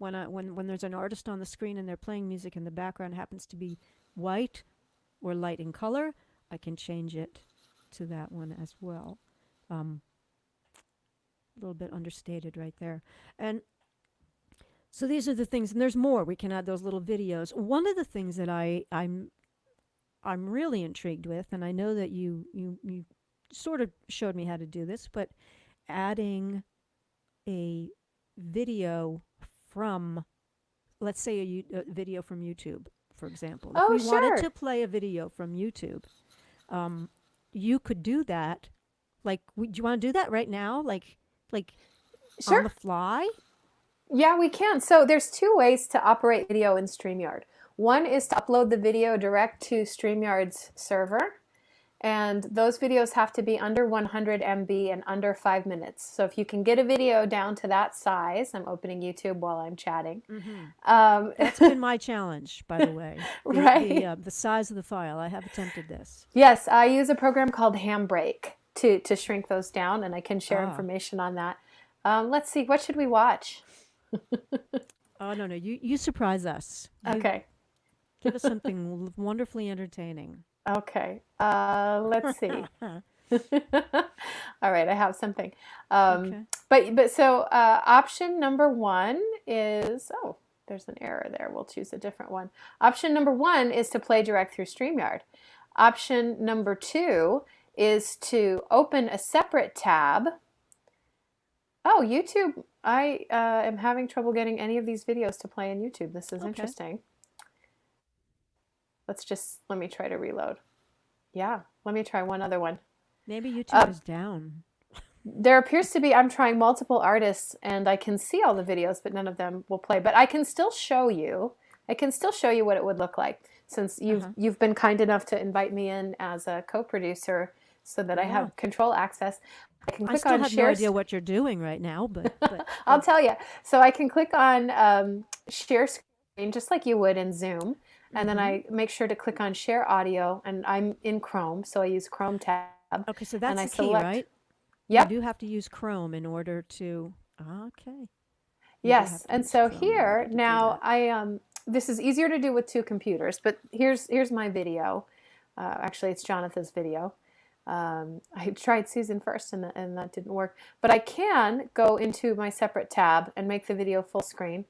there's an artist on the screen and they're playing music and the background happens to be white or light in color, I can change it to that one as well. A little bit understated right there. And so these are the things, and there's more. We can add those little videos. One of the things that I'm really intrigued with, and I know that you sort of showed me how to do this, but adding a video from, let's say a video from YouTube, for example. If we wanted to play a video from YouTube, you could do that. Do you want to do that right now? Like Sure. On the fly? Yeah, we can. So there's two ways to operate video in StreamYard. One is to upload the video direct to StreamYard's server. And those videos have to be under 100 MB and under 5 minutes. So if you can get a video down to that size, I'm opening YouTube while I'm chatting. Mm-hmm. That's been my challenge, by the way. Right. The size of the file. I have attempted this. Yes, I use a program called Handbrake to shrink those down, and I can share information on that. Let's see, what should we watch? Oh, no, no. You surprise us. You Okay. give us something wonderfully entertaining. Okay. Let's see. All right, I have something. Um, Okay. but option number one is, oh, there's an error there. We'll choose a different one. Option number one is to play direct through StreamYard. Option number two is to open a separate tab. Oh, YouTube. I am having trouble getting any of these videos to play in YouTube. This is Okay. interesting. Let me try to reload. Yeah, let me try one other one. Maybe YouTube Uh, is down. there appears to be, I'm trying multiple artists and I can see all the videos, but none of them will play. But I can still show you. I can still show you what it would look like since Uh-huh. you've been kind enough to invite me in as a co-producer so that I Yeah. have control access. I can I click still on have no share. idea what you're doing right now, but I'll tell you. So I can click on share screen just like you would in Zoom. And then mm-hmm. I make sure to click on share audio. And I'm in Chrome, so I use Chrome tab. Okay, so And that's I the key, select, right? You yep, do have to use Chrome in order to. Okay. You do yes. have to And use so Chrome in order here, to do now that. this is easier to do with two computers, but here's my video. Actually, it's Jonathan's video. I tried Susan first and that didn't work. But I can go into my separate tab and make the video full screen.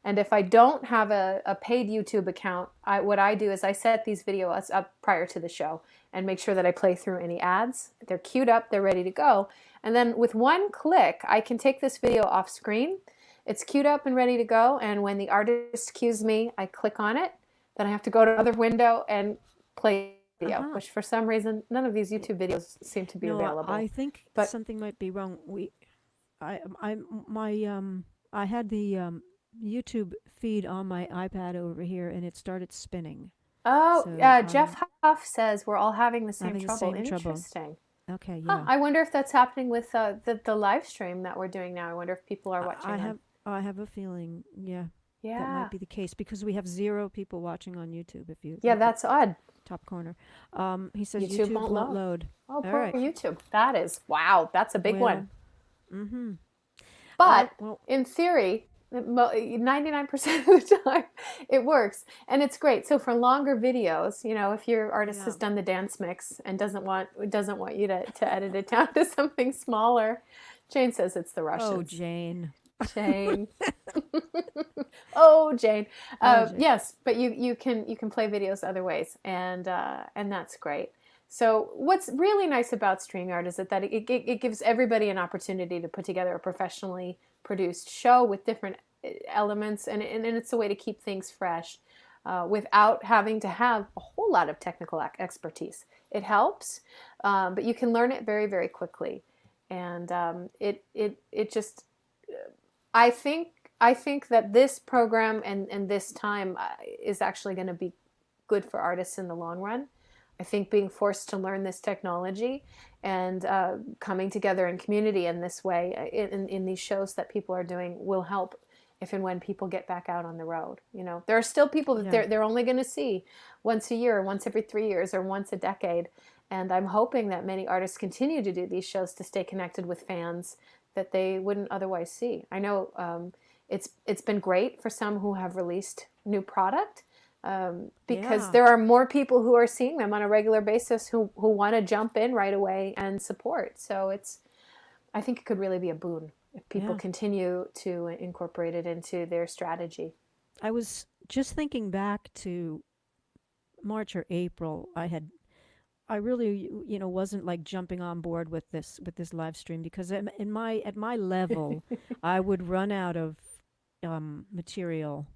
And if I don't have a paid YouTube account, what I do is I set these videos up prior to the show and make sure that I play through any ads. They're queued up, they're ready to go. And then with one click, I can take this video off screen. It's queued up and ready to go. And when the artist cues me, I click on it. Then I have to go to another window and play video, Uh-huh. which for some reason, none of these Y- YouTube videos seem to be No, I available. think But something might be wrong. I, my, I had the YouTube feed on my iPad over here, and it started spinning. oh, So Jeff Huff says we're all having the same having the trouble. same trouble. Interesting. Okay, Huh, yeah. I wonder if that's happening with the live stream that we're doing now. I wonder if people are I watching on. have I have a feeling, yeah, that might Yeah. be the case because we have zero people watching on YouTube. If you Yeah, look at that's odd. top corner, he says YouTube YouTube won't won't load. load. Oh, All poor right. YouTube. That is, wow, that's a big one. Well, mm-hmm. But Well, in theory, 99% of the time, it works. And it's great. So for longer videos, if your artist yeah. has done the dance mix and doesn't want you to edit it down to something smaller, Jane says it's the Oh, Russians. Jane. Jane. Oh, Jane. Oh, Jane. Yes, but you can play videos other ways, and that's great. So what's really nice about StreamYard is that it gives everybody an opportunity to put together a professionally produced show with different elements, and it's a way to keep things fresh without having to have a whole lot of technical expertise. It helps, but you can learn it very, very quickly, and it just I think I think that this program and this time is actually going to be good for artists in the long run. I think being forced to learn this technology and coming together in community in this way, in these shows that people are doing, will help if and when people get back out on the road. There are still people that Yeah. they're only going to see once a year, once every 3 years, or once a decade. And I'm hoping that many artists continue to do these shows to stay connected with fans that they wouldn't otherwise see. I know it's been great for some who have released new product because Yeah. there are more people who are seeing them on a regular basis who want to jump in right away and support. So I think it could really be a boon if people Yeah. continue to incorporate it into their strategy. I was just thinking back to March or April. I really, wasn't like jumping on board with this live stream because in my at my level, I would run out of material.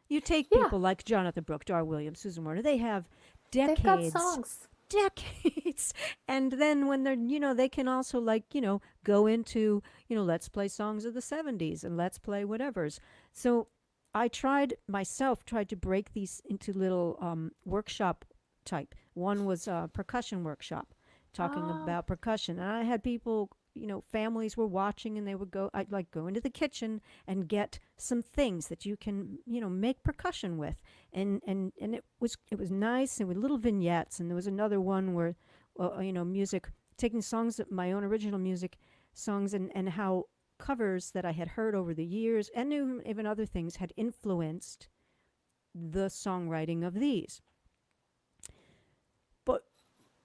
You take Yeah, people like Jonathan Brooke, Dar Williams, Susan Warner. They have they've got decades, songs. decades, and then when they're, they can also like, go into, let's play songs of the '70s and let's play whatever's. So I tried to break these into little workshop type. One was a percussion workshop talking Oh, about percussion. And I had people, families were watching and I'd like go into the kitchen and get some things that you can, make percussion with. And it was nice and with little vignettes. And there was another one where, music, taking songs, my own original music songs and how covers that I had heard over the years and even other things had influenced the songwriting of these. But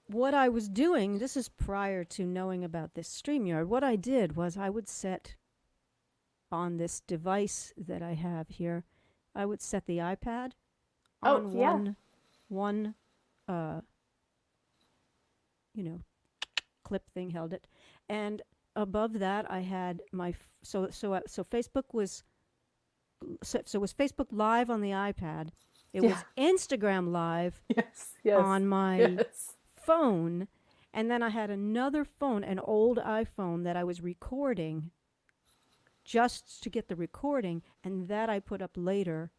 what I was doing, this is prior to knowing about this StreamYard, what I did was I would set on this device that I have here, I would set the iPad Oh, on yeah. one uh, you know, clip thing, held it, and above that I had so Facebook was so it was Facebook Live on the iPad. It Yeah. was Instagram Live Yes. Yes. on my Yes. phone, and then I had another phone, an old iPhone that I was recording just to get the recording, and that I put up later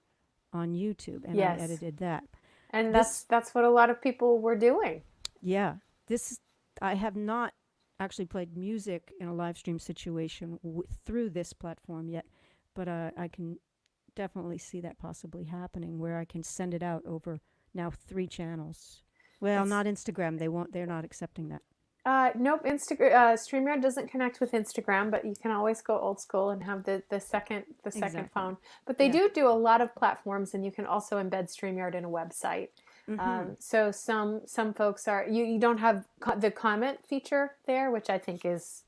on YouTube, and I Yes. edited that. And This, that's what a lot of people were doing. yeah, this I have not actually played music in a live stream situation through this platform yet, but I can definitely see that possibly happening where I can send it out over now 3 channels. Well, It's not Instagram. They won't. They're not accepting that. nope. Instagram StreamYard doesn't connect with Instagram, but you can always go old school and have the second Exactly. phone. But they Yeah. do a lot of platforms, and you can also embed StreamYard in a website. Mm-hmm. So some folks are you don't have the comment feature there, which I think is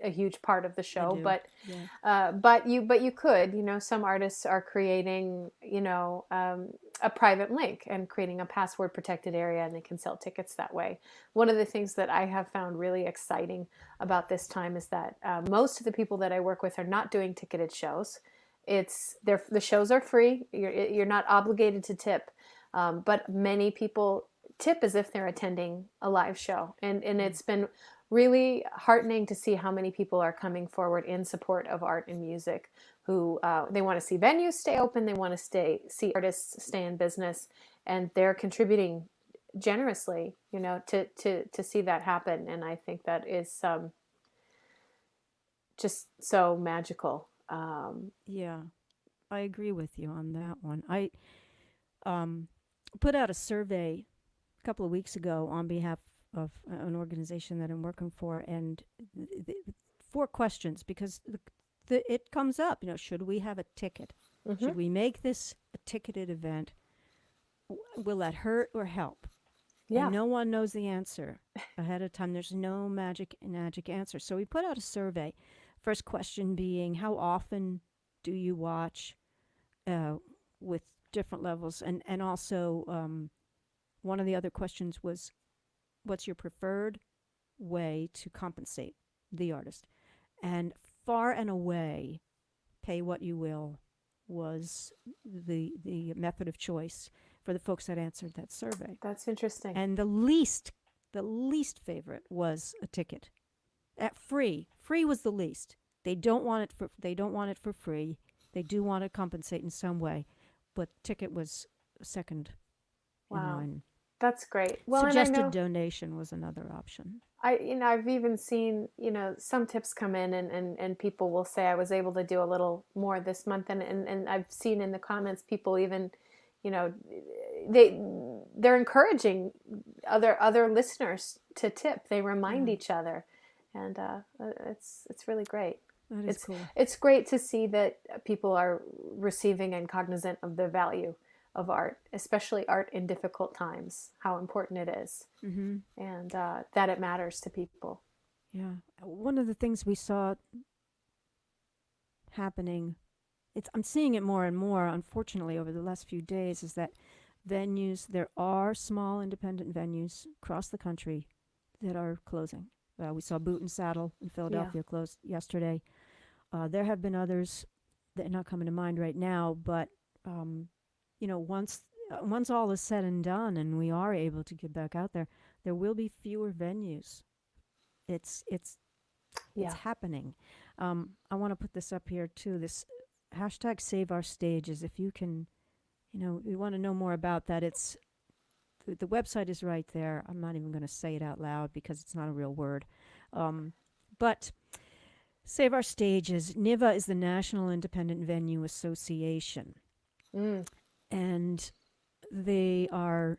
a huge part of the I show. do. Yeah. But you could, some artists are creating a private link and creating a password protected area, and they can sell tickets that way. One of the things that I have found really exciting about this time is that most of the people that I work with are not doing ticketed shows. The shows are free. You're not obligated to tip, but many people tip as if they're attending a live show, and it's been really heartening to see how many people are coming forward in support of art and music, who they want to see venues stay open, they want to see artists stay in business, and they're contributing generously, to see that happen. And I think that is just so magical. Yeah. I agree with you on that one. I um, put out a survey a couple of weeks ago on behalf of an organization that I'm working for, and 4 questions because it comes up. Should we have a ticket? Mm-hmm. Should we make this a ticketed event? Will that hurt or help? And Yeah. no one knows the answer ahead of time. There's no magic answer. So we put out a survey. First question being, how often do you watch uh, with different levels? And also, one of the other questions was, what's your preferred way to compensate the artist? And far and away, pay what you will was the method of choice for the folks that answered that survey. That's interesting. And the least favorite was a ticket. At free was the least. They don't want it for free. They do want to compensate in some way, but ticket was second in Wow, line. that's great. Well, and I Suggested know donation was another option. I've even seen, some tips come in, and people will say I was able to do a little more this month, and I've seen in the comments people even, you know, they're encouraging other listeners to tip. They remind Yeah, each other, and it's really great. that is It's cool. it's great to see that people are receiving and cognizant of the value of art, especially art in difficult times, how important it is, Mm-hmm. and that it matters to people. Yeah. One of the things we saw happening, I'm seeing it more and more, unfortunately, over the last few days, is that there are small independent venues across the country that are closing. We saw Boot and Saddle in Yeah. Philadelphia closed yesterday. There have been others that are not coming to mind right now, but um, once all is said and done, and we are able to get back out there, there will be fewer venues. It's it's it's Yeah. happening. I want to put this up here too. This hashtag Save Our Stages. If you can, you want to know more about that. The website is right there. I'm not even going to say it out loud because it's not a real word. But Save Our Stages. NIVA is the National Independent Venue Association, Mm. and they are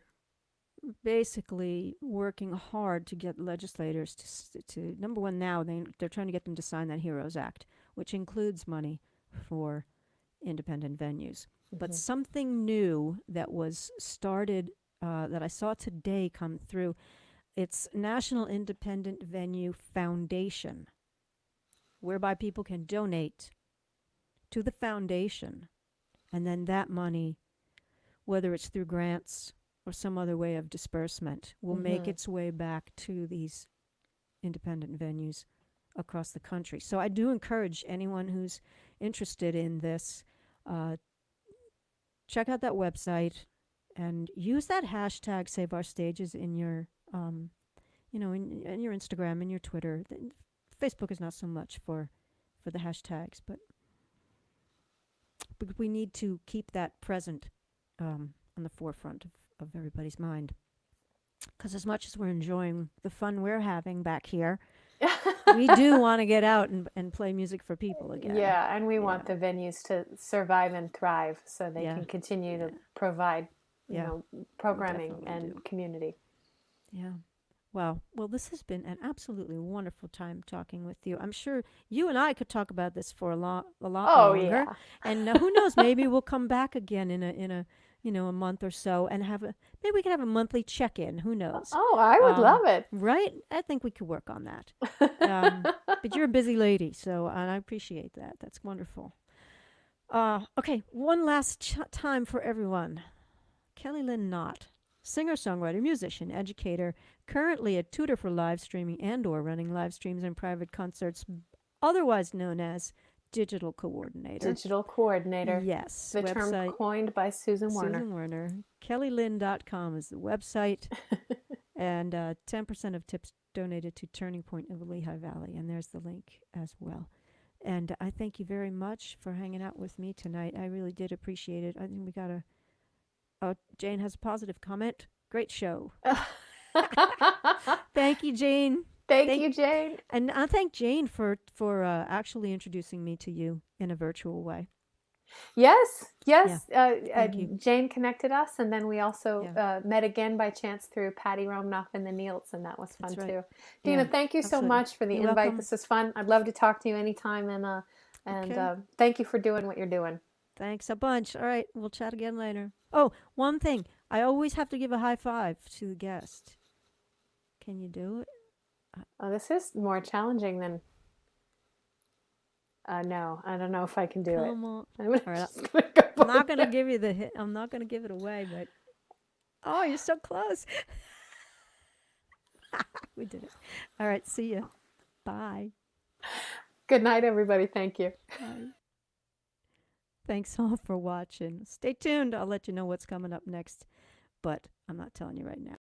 basically working hard to get legislators to number one, now they're trying to get them to sign that HEROES Act, which includes money for independent venues. But Mhm. something new that was started, that I saw today come through, it's National Independent Venue Foundation, whereby people can donate to the foundation. And then that money, whether it's through grants or some other way of disbursement, will make Mhm. its way back to these independent venues across the country. So I do encourage anyone who's interested in this, uh, check out that website and use that hashtag Save Our Stages in your, in your Instagram, in your Twitter. Facebook is not so much for the hashtags, but we need to keep that present, on the forefront of everybody's mind. Because as much as we're enjoying the fun we're having back here, we do want to get out and play music for people again. Yeah, and we Yeah, want the venues to survive and thrive so they yeah, can continue yeah, to provide, yeah. We programming definitely and do. community. Yeah. Wow. Well, this has been an absolutely wonderful time talking with you. I'm sure you and I could talk about this for a lot Oh longer. yeah. And who knows? Maybe we'll come back again in a month or so and maybe we can have a monthly check-in. Who knows? Oh, I would Um, love it. right? I think we could work on that. But you're a busy lady, so and I appreciate that. That's wonderful. Okay, one last time for everyone. Kellie Lin Knott, singer-songwriter, musician, educator, currently a tutor for live streaming and/or running live streams and private concerts, otherwise known as digital coordinator. Digital coordinator, Yes, the term website coined by Susan Werner. Susan Werner. KellieLin.com is the website, and 10% of tips donated to Turning Point of the Lehigh Valley, and there's the link as well. And I thank you very much for hanging out with me tonight. I really did appreciate it. I think we got a. Oh, Jane has a positive comment. Great show. Thank you, Jane. Thank Thank you, Jane. and I thank Jane for actually introducing me to you in a virtual way. Yes, Yeah, yes. thank you. Jane connected us, and then we also Yeah, met again by chance through Patty Romanoff and the Neils, and that was fun that's right. too. Dina, Yeah, thank you so absolutely. much for the You're invite. welcome. This was fun. I'd love to talk to you anytime, and Okay. thank you for doing what you're doing. Thanks a bunch. All right, we'll chat again later. Oh, one thing. I always have to give a high five to the guest. Can you do it? Oh, this is more challenging than. No, I don't know if I can do it. Come on. I'm All right. just gonna go I'm not like gonna that. give you the hit. I'm not gonna give it away, but oh, you're so close. We did it. All right. See ya. Bye. Good night, everybody. Thank you. Bye. Thanks all for watching. Stay tuned. I'll let you know what's coming up next, but I'm not telling you right now.